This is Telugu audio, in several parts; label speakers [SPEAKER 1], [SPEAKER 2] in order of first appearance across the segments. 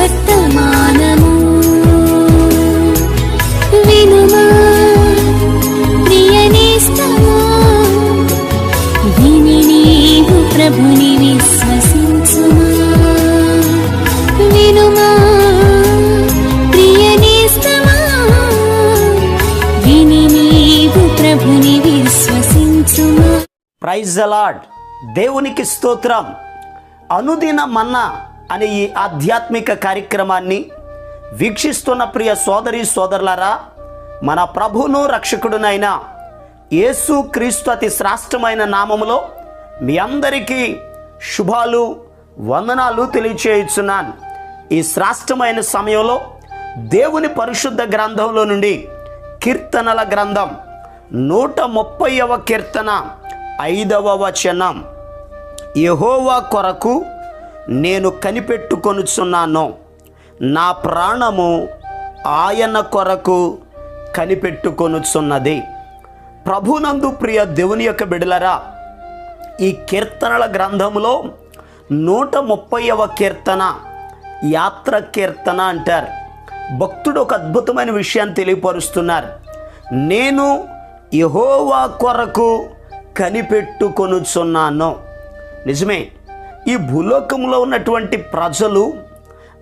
[SPEAKER 1] వర్తమానము వినుమా ప్రియ నేస్తమా, విని నీవు ప్రభుని విశ్వసించుమా. వినుమా ప్రియ నేస్తమా, విని నీవు ప్రభుని విశ్వసించుమా.
[SPEAKER 2] Praise the lord. దేవునికి స్తోత్రం. అనుదిన మన్నా అనే ఈ ఆధ్యాత్మిక కార్యక్రమాన్ని వీక్షిస్తున్న ప్రియ సోదరి సోదరులారా, మన ప్రభువును రక్షకుడునైన యేసు క్రీస్తు అతి శ్రేష్టమైన నామములో మీ అందరికీ శుభాలు వందనాలు తెలియచేయుచున్నాను. ఈ శ్రేష్టమైన సమయంలో దేవుని పరిశుద్ధ గ్రంథంలో నుండి కీర్తనల గ్రంథం 130వ కీర్తన 5వ వచనం, యెహోవా కొరకు నేను కనిపెట్టుకొనుచున్నాను, నా ప్రాణము ఆయన కొరకు కనిపెట్టుకొనుచున్నది. ప్రభునందు ప్రియ దేవుని యొక్క బిడ్డలారా, ఈ కీర్తనల గ్రంథంలో 130వ కీర్తన యాత్ర కీర్తన అంటారు. భక్తుడు ఒక అద్భుతమైన విషయాన్ని తెలియపరుస్తున్నారు. నేను యెహోవా కొరకు కనిపెట్టుకొనుచున్నాను. నిజమే, ఈ భూలోకంలో ఉన్నటువంటి ప్రజలు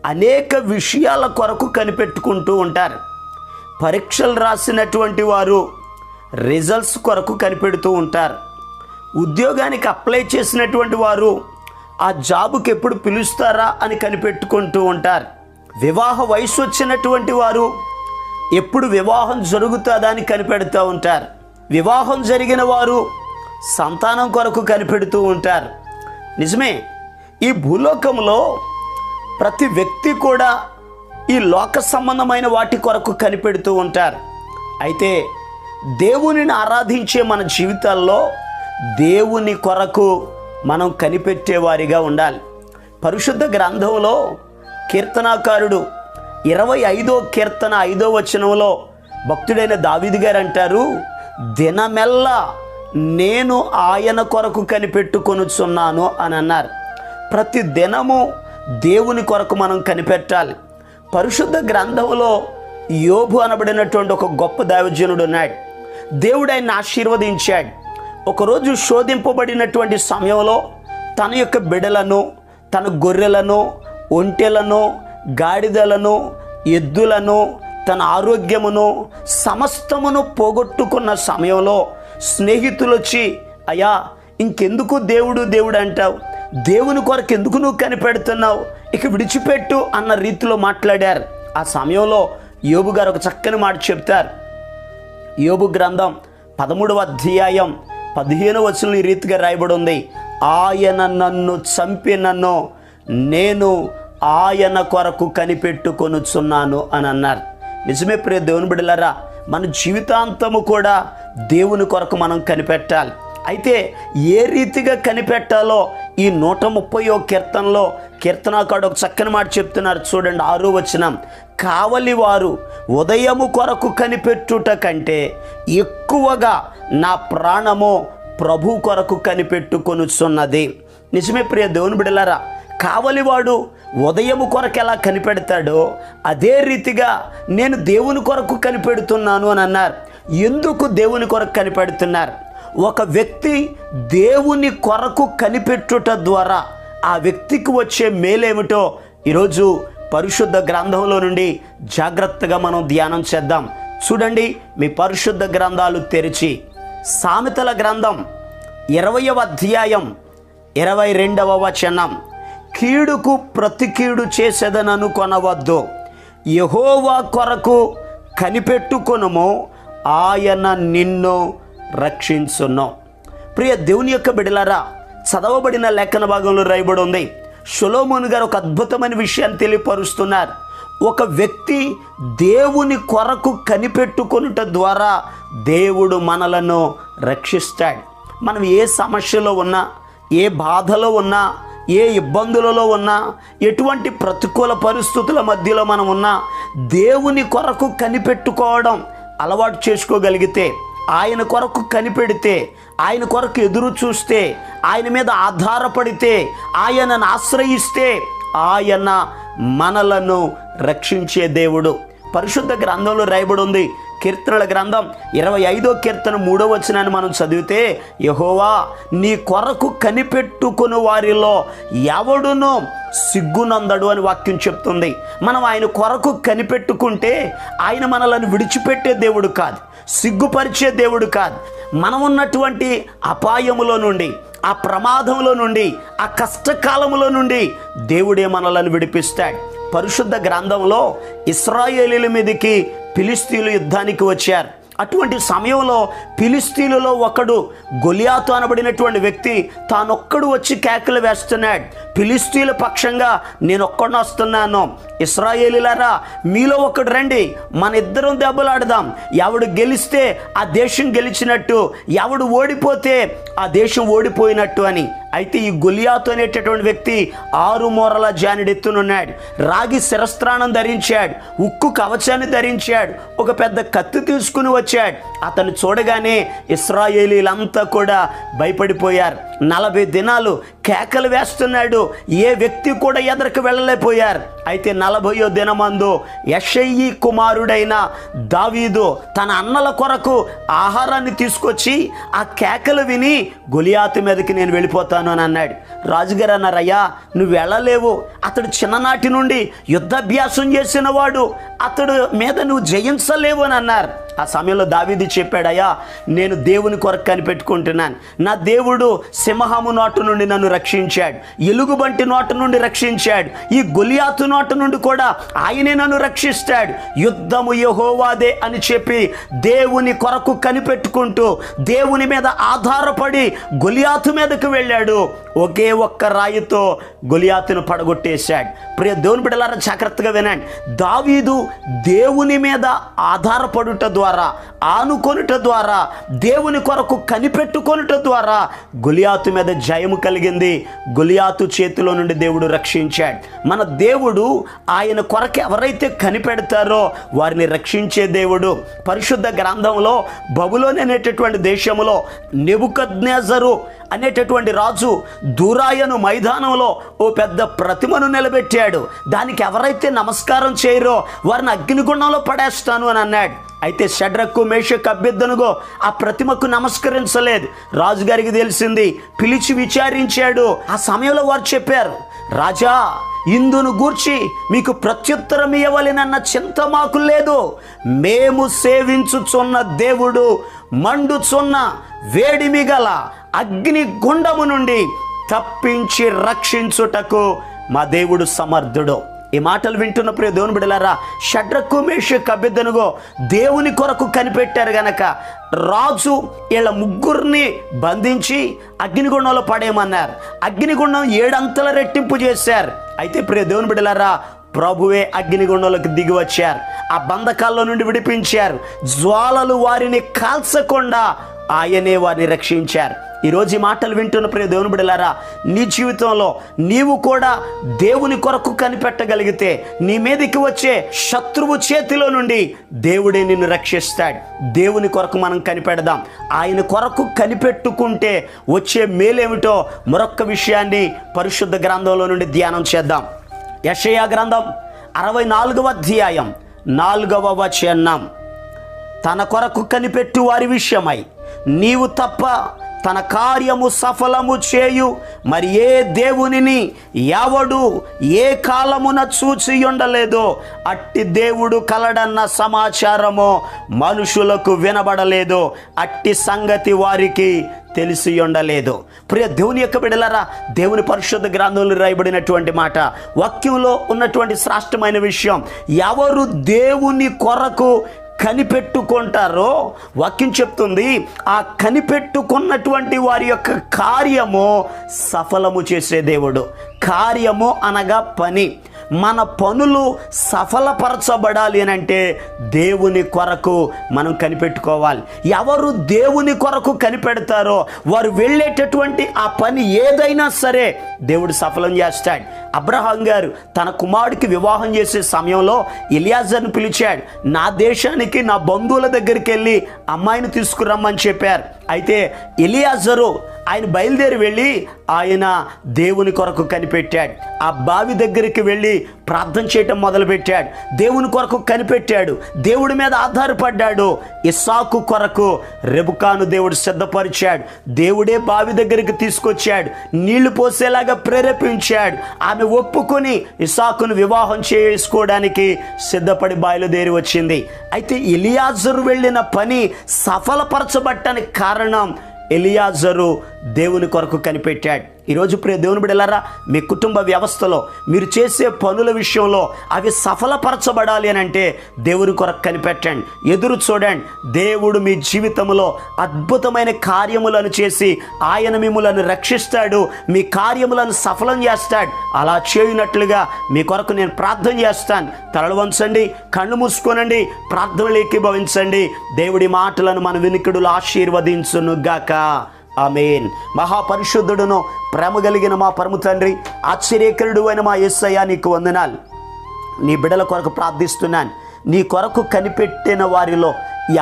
[SPEAKER 2] అనేక విషయాల కొరకు కనిపెట్టుకుంటూ ఉంటారు. పరీక్షలు రాసినటువంటి వారు రిజల్ట్స్ కొరకు కనిపెడుతూ ఉంటారు. ఉద్యోగానికి అప్లై చేసినటువంటి వారు ఆ జాబుకి ఎప్పుడు పిలుస్తారా అని కనిపెట్టుకుంటూ ఉంటారు. వివాహ వయసు వచ్చినటువంటి వారు ఎప్పుడు వివాహం జరుగుతుందా అని కనిపెడుతూ ఉంటారు. వివాహం జరిగిన వారు సంతానం కొరకు కనిపెడుతూ ఉంటారు. నిజమే, ఈ భూలోకంలో ప్రతి వ్యక్తి కూడా ఈ లోక సంబంధమైన వాటి కొరకు కనిపెడుతూ ఉంటారు. అయితే దేవునిని ఆరాధించే మన జీవితాల్లో దేవుని కొరకు మనం కనిపెట్టేవారిగా ఉండాలి. పరిశుద్ధ గ్రంథంలో కీర్తనాకారుడు 25వ కీర్తన 5వ వచనంలో భక్తుడైన దావీదు గారు అంటారు, దినమెల్లా నేను ఆయన కొరకు కనిపెట్టుకొనుచున్నాను అని అన్నారు. ప్రతి దినము దేవుని కొరకు మనం కనిపెట్టాలి. పరిశుద్ధ గ్రంథంలో యోబు అనబడినటువంటి ఒక గొప్ప దైవజనుడు ఉన్నాడు. దేవుడు ఆయన్ని ఆశీర్వదించాడు. ఒకరోజు శోధింపబడినటువంటి సమయంలో తన యొక్క బిడలను, తన గొర్రెలను, ఒంటెలను, గాడిదలను, ఎద్దులను, తన ఆరోగ్యమును సమస్తమును పోగొట్టుకున్న సమయంలో స్నేహితులు వచ్చి, అయ్యా ఇంకెందుకు దేవుడు దేవుడు అంటావు, దేవుని కొరకు ఎందుకు నువ్వు కనిపెడుతున్నావు, ఇక విడిచిపెట్టు అన్న రీతిలో మాట్లాడారు. ఆ సమయంలో యోబు గారు ఒక చక్కని మాట చెప్తారు. యోబు గ్రంథం 13వ అధ్యాయం 15వ వచనం ఈ రీతిగా రాయబడి ఉంది, ఆయన నన్ను చంపినను నేను ఆయన కొరకు కనిపెట్టుకొనుచున్నాను అని అన్నారు. నిజమే ప్రియ దేవుని బిడ్డలారా, మన జీవితాంతము కూడా దేవుని కొరకు మనం కనిపెట్టాలి. అయితే ఏ రీతిగా కనిపెట్టాలో ఈ 130వ కీర్తనలో కీర్తనాకారుడు ఒక చక్కని మాట చెప్తున్నారు. చూడండి, 6వ వచనం, కావలి వారు ఉదయము కొరకు కనిపెట్టుట కంటే ఎక్కువగా నా ప్రాణము ప్రభు కొరకు కనిపెట్టుకొనుచున్నది. నిజమే ప్రియ దేవుని బిడ్డలారా, కావలివాడు ఉదయము కొరకు ఎలా కనిపెడతాడో అదే రీతిగా నేను దేవుని కొరకు కనిపెడుతున్నాను అని అన్నారు. ఎందుకు దేవుని కొరకు కనిపెడుతున్నారు? ఒక వ్యక్తి దేవుని కొరకు కనిపెట్టుట ద్వారా ఆ వ్యక్తికి వచ్చే మేలేమిటో ఈరోజు పరిశుద్ధ గ్రంథంలో నుండి జాగ్రత్తగా మనం ధ్యానం చేద్దాం. చూడండి, మీ పరిశుద్ధ గ్రంథాలు తెరిచి సామెతల గ్రంథం 20వ అధ్యాయం 22వ వచనం, కీడుకు ప్రతి కీడు చేసేదనను కొనవద్దు, యెహోవా కొరకు కనిపెట్టుకొనుము, ఆయన నిన్ను రక్షించును. ప్రియ దేవుని యొక్క బిడ్డలారా, చదవబడిన లేఖన భాగంలో రాయబడి ఉంది. సొలొమోను గారు ఒక అద్భుతమైన విషయాన్ని తెలియపరుస్తున్నారు. ఒక వ్యక్తి దేవుని కొరకు కనిపెట్టుకొనుట ద్వారా దేవుడు మనలను రక్షిస్తాడు. మనం ఏ సమస్యలో ఉన్నా, ఏ బాధలో ఉన్నా, ఏ ఇబ్బందులలో ఉన్నా, ఎటువంటి ప్రతికూల పరిస్థితుల మధ్యలో మనం ఉన్నా, దేవుని కొరకు కనిపెట్టుకోవడం అలవాటు చేసుకోగలిగితే, ఆయన కొరకు కనిపెడితే, ఆయన కొరకు ఎదురు చూస్తే, ఆయన మీద ఆధారపడితే, ఆయనను ఆశ్రయిస్తే ఆయన మనలను రక్షించే దేవుడు. పరిశుద్ధ గ్రంథంలో రాయబడి ఉంది, కీర్తనల గ్రంథం 25వ కీర్తన 3వ వచనాన్ని మనం చదివితే, యెహోవా నీ కొరకు కనిపెట్టుకుని వారిలో ఎవడునో సిగ్గునందడు అని వాక్యం చెప్తుంది. మనం ఆయన కొరకు కనిపెట్టుకుంటే ఆయన మనలను విడిచిపెట్టే దేవుడు కాదు, సిగ్గుపరిచే దేవుడు కాదు. మనం ఉన్నటువంటి అపాయములో నుండి, ఆ ప్రమాదంలో నుండి, ఆ కష్టకాలంలో నుండి దేవుడే మనలను విడిపిస్తాడు. పరిశుద్ధ గ్రంథంలో ఇశ్రాయేలీల మీదకి ఫిలిష్తీయులు యుద్ధానికి వచ్చారు. అటువంటి సమయంలో ఫిలిష్తీయులలో ఒకడు గొలియాతు అనబడినటువంటి వ్యక్తి తానొక్కడు వచ్చి కేకలు వేస్తున్నాడు. ఫిలిష్తీయుల పక్షంగా నేను ఒక్కడిని వస్తున్నాను, ఇశ్రాయేలీలారా మీలో ఒకడు రండి, మన ఇద్దరం దెబ్బలాడదాం. ఎవడు గెలిస్తే ఆ దేశం గెలిచినట్టు, ఎవడు ఓడిపోతే ఆ దేశం ఓడిపోయినట్టు అని. అయితే ఈ గొలియాతు అనేటటువంటి వ్యక్తి 6 మూరల జానెడెత్తునున్నాడు, రాగి శిరస్త్రాణం ధరించాడు, ఉక్కు కవచాన్ని ధరించాడు, ఒక పెద్ద కత్తి తీసుకుని వచ్చాడు. అతను చూడగానే ఇశ్రాయేలీలంతా కూడా భయపడిపోయారు. 40 దినాలు కేకలు వేస్తున్నాడు, ఏ వ్యక్తి కూడా ఎదరికి వెళ్ళలేకపోయారు. అయితే 40వ దినమందు యెషయి కుమారుడైన దావీదు తన అన్నల కొరకు ఆహారాన్ని తీసుకొచ్చి ఆ కేకలు విని గొలియాతు మీదకి నేను వెళ్ళిపోతాను అని అన్నాడు. రాజుగారు అన్నారు, అయ్యా నువ్వు వెళ్ళలేవు, అతడు చిన్ననాటి నుండి యుద్ధాభ్యాసం చేసిన వాడు, అతడు మీద నువ్వు జయించలేవు అని అన్నారు. ఆ సమయంలో దావీదు చెప్పాడు, అయ్యా నేను దేవుని కొరకు కనిపెట్టుకుంటున్నాను, నా దేవుడు సింహము నోటు నుండి నన్ను రక్షించాడు, ఎలుగుబంటి నోటు నుండి రక్షించాడు, ఈ గొలియాతు నోటు నుండి కూడా ఆయనే నన్ను రక్షిస్తాడు, యుద్ధము యెహోవాదే అని చెప్పి దేవుని కొరకు కనిపెట్టుకుంటూ దేవుని మీద ఆధారపడి గొలియాతు మీదకు వెళ్ళాడు. ఒకే ఒక్క రాయితో గొలియాతును పడగొట్టేశాడు. ప్రియ దేవుని బిడ్డలారా జాగ్రత్తగా వినండి, దావీదు దేవుని మీద ఆధారపడుట ద్వారా, ఆనుకొనుట ద్వారా, దేవుని కొరకు కనిపెట్టుకొనుట ద్వారా గొలియాతు మీద జయము కలిగింది. గొలియాతు చేతిలో నుండి దేవుడు రక్షించాడు. మన దేవుడు ఆయన కొరకు ఎవరైతే కనిపెడతారో వారిని రక్షించే దేవుడు. పరిశుద్ధ గ్రంథంలో బబులోను అనేటటువంటి దేశంలో నెబుకద్నెజరు అనేటటువంటి రాజు దూరాయను మైదానంలో ఓ పెద్ద ప్రతిమను నిలబెట్టాడు. దానికి ఎవరైతే నమస్కారం చేయరో వారిని అగ్నిగుండంలో పడేస్తాను అని అన్నాడు. అయితే షడ్రకు మేషకు అభ్యర్థనగో ఆ ప్రతిమకు నమస్కరించలేదు. రాజుగారికి తెలిసింది, పిలిచి విచారించాడు. ఆ సమయంలో వారు చెప్పారు, రాజా ఇందును గూర్చి మీకు ప్రత్యుత్తరం ఇవ్వవలెనన్న చింత మాకు లేదు, మేము సేవించుచున్న దేవుడు మండుచున్న వేడిమి గల అగ్ని గుండము నుండి తప్పించి రక్షించుటకు మా దేవుడు సమర్థుడు. ఈ మాటలు వింటున్న ప్రియ దేవుని బిడ్డలారా, షడ్రకు మేషకు అభ్యర్థనగో దేవుని కొరకు కనిపెట్టారు గనక రాజు వీళ్ళ ముగ్గురిని బంధించి అగ్నిగుండంలో పడేయమన్నారు. అగ్నిగుండం 7 అంతల రెట్టింపు చేశారు. అయితే ప్రియ దేవుని బిడ్డలారా, ప్రభువే అగ్నిగుండంలోకి దిగి వచ్చారు, ఆ బంధకాల్లో నుండి విడిపించారు. జ్వాలలు వారిని కాల్చకుండా ఆయనే వారిని రక్షించారు. ఈరోజు ఈ మాటలు వింటున్న ప్రియ దేవుని బిడ్డలారా, నీ జీవితంలో నీవు కూడా దేవుని కొరకు కనిపెట్టగలిగితే నీ మీదకి వచ్చే శత్రువు చేతిలో నుండి దేవుడే నిన్ను రక్షిస్తాడు. దేవుని కొరకు మనం కనిపెడదాం. ఆయన కొరకు కనిపెట్టుకుంటే వచ్చే మేలేమిటో మరొక్క విషయాన్ని పరిశుద్ధ గ్రంథంలో నుండి ధ్యానం చేద్దాం. యెషయా గ్రంథం 64వ అధ్యాయం 4వ వచనం, తన కొరకు కనిపెట్టు వారి విషయమై నీవు తప్ప తన కార్యము సఫలము చేయు మరి ఏ దేవునిని ఎవడు ఏ కాలమున చూచి ఉండలేదో అట్టి దేవుడు కలడన్న సమాచారము మనుషులకు వినబడలేదు, అట్టి సంగతి వారికి తెలిసి ఉండలేదు. ప్రియ దేవుని యొక్క బిడ్డలారా, దేవుని పరిశుద్ధ గ్రంథంలో రాయబడినటువంటి మాట, వాక్యంలో ఉన్నటువంటి శ్రేష్టమైన విషయం, ఎవరు దేవుని కొరకు కనిపెట్టుకుంటారో వాక్యం చెప్తుంది, ఆ కనిపెట్టుకున్నటువంటి వారి యొక్క కార్యము సఫలము చేసే దేవుడు. కార్యము అనగా పని. మన పనులు సఫలపరచబడాలి అని అంటే దేవుని కొరకు మనం కనిపెట్టుకోవాలి. ఎవరు దేవుని కొరకు కనిపెడతారో వారు వెళ్ళేటటువంటి ఆ పని ఏదైనా సరే దేవుడు సఫలం చేస్తాడు. అబ్రహాం గారు తన కుమారుడికి వివాహం చేసే సమయంలో ఎలియాజర్ని పిలిచాడు. నా దేశానికి నా బంధువుల దగ్గరికి వెళ్ళి అమ్మాయిని తీసుకురమ్మని చెప్పారు. అయితే ఎలియాజరు ఆయన బయలుదేరి వెళ్ళి ఆయన దేవుని కొరకు కనిపెట్టాడు. ఆ బావి దగ్గరికి వెళ్ళి ప్రార్థన చేయటం మొదలుపెట్టాడు. దేవుని కొరకు కనిపెట్టాడు, దేవుడి మీద ఆధారపడ్డాడు. ఇస్సాకు కొరకు రెబుకాను దేవుడు సిద్ధపరిచాడు. దేవుడే బావి దగ్గరికి తీసుకొచ్చాడు, నీళ్లు పోసేలాగా ప్రేరేపించాడు. ఆమె ఒప్పుకొని ఇస్సాకును వివాహం చేసుకోవడానికి సిద్ధపడి బయలుదేరి వచ్చింది. అయితే ఎలియాజరు వెళ్ళిన పని సఫలపరచబట్టడానికి కారణం ఎలియాజరు దేవుని కొరకు కనిపెట్టాడు. ఈరోజు ప్రియ దేవుని బిడ్డలారా, మీ కుటుంబ వ్యవస్థలో మీరు చేసే పనుల విషయంలో అవి సఫలపరచబడాలి అని అంటే దేవుని కొరకు కనిపెట్టండి, ఎదురు చూడండి. దేవుడు మీ జీవితంలో అద్భుతమైన కార్యములను చేసి ఆయన మిమ్ములను రక్షిస్తాడు, మీ కార్యములను సఫలం చేస్తాడు. అలా చేయునట్లుగా మీ కొరకు నేను ప్రార్థన చేస్తాను. తలలు వంచండి, కళ్ళు మూసుకోనండి, ప్రార్థనలు ఏకీభవించండి. దేవుడి మాటలను మన వినికిడులు ఆశీర్వదించునుగాక. ఆమేన్. మహాపరిశుద్ధుడును ప్రేమ కలిగిన మా పరమ తండ్రి, ఆశ్చర్యకరుడు అయిన మా యేసయ్యా, నీకు వందనాలు. నీ బిడ్డల కొరకు ప్రార్థిస్తున్నాను. నీ కొరకు కనిపెట్టిన వారిలో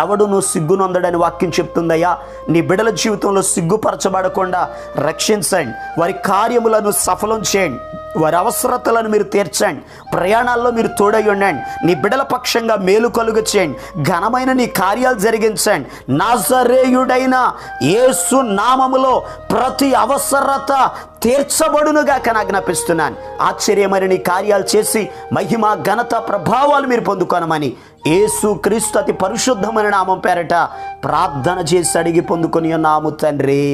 [SPEAKER 2] ఎవడును సిగ్గునొందడని వాక్యం చెప్తుందయ్యా. నీ బిడ్డల జీవితంలో సిగ్గుపరచబడకుండా రక్షించండి, వారి కార్యములను సఫలం చేయండి, వారి అవసరతలను మీరు తీర్చండి, ప్రయాణాల్లో మీరు తోడై ఉండండి. నీ బిడ్డల పక్షంగా మేలు కలుగ చేయండి, ఘనమైన నీ కార్యాలు జరిగించండి. నాజరేయుడైన యేసు నామములో ప్రతి అవసరత తీర్చబడునుగాక ఆజ్ఞాపిస్తున్నాను. ఆశ్చర్యమైన నీ కార్యాలు చేసి మహిమ ఘనత ప్రభావాలు మీరు పొందుకొనమని యేసు క్రీస్తు అతి పరిశుద్ధమైన నామం పేరట ప్రార్థన చేసి అడిగి పొందుకొని ఉన్నాము తండ్రి.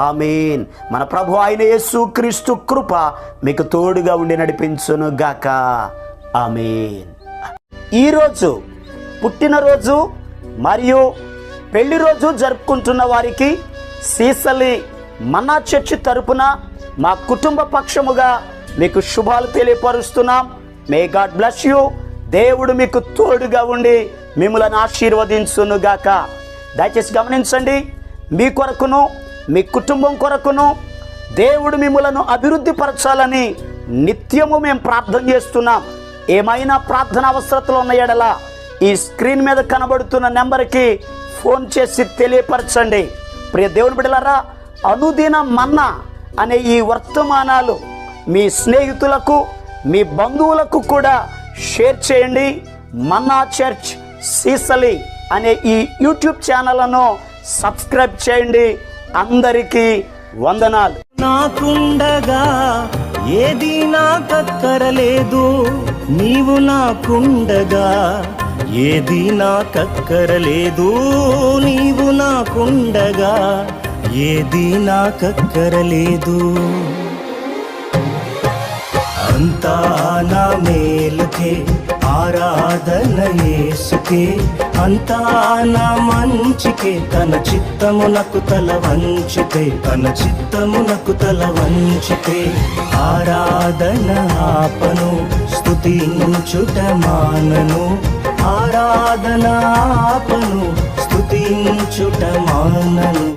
[SPEAKER 2] ఆమేన్. మన ప్రభు అయిన యేసు క్రీస్తు కృప మీకు తోడుగా ఉండి నడిపించును గాక. ఆమేన్. ఈరోజు పుట్టినరోజు మరియు పెళ్లి రోజు జరుపుకుంటున్న వారికి సీసలి మన్నా చర్చి తరపున మా కుటుంబ పక్షముగా మీకు శుభాలు తెలియపరుస్తున్నాం. May God bless you. దేవుడు మీకు తోడుగా ఉండి మిమ్మల్ని ఆశీర్వదించును గాక. దయచేసి గమనించండి, మీ కొరకును మీ కుటుంబం కొరకును దేవుడు మిమ్మలను అభివృద్ధి పరచాలని నిత్యము మేము ప్రార్థన చేస్తున్నాం. ఏమైనా ప్రార్థన అవసరతలు ఉన్న యెడల ఈ స్క్రీన్ మీద కనబడుతున్న నెంబర్కి ఫోన్ చేసి తెలియపరచండి. ప్రియ దేవుని బిడ్డలారా, అనుదిన మన్నా అనే ఈ వర్తమానాలు మీ స్నేహితులకు మీ బంధువులకు కూడా షేర్ చేయండి. మన్నా చర్చ్ సీసలి అనే ఈ యూట్యూబ్ ఛానల్ను సబ్స్క్రైబ్ చేయండి. అందరికీ వందనాలు.
[SPEAKER 3] నాకుండగా ఏది నాకక్కరలేదు, నీవు నాకుండగా ఏది నాకక్కరలేదు, నీవు నాకుండగా ఏది నాకక్కరలేదు. అంతా నా మేలుకే, ఆరాధన యేసుకే, అంతా నా మంచికే. తన చిత్తమునకు తల వంచితే, తన చిత్తమునకు తల వంచితే, ఆరాధన ఆపను, స్తుతించుట మానను. ఆరాధన ఆపను, స్తుతించుట మానను.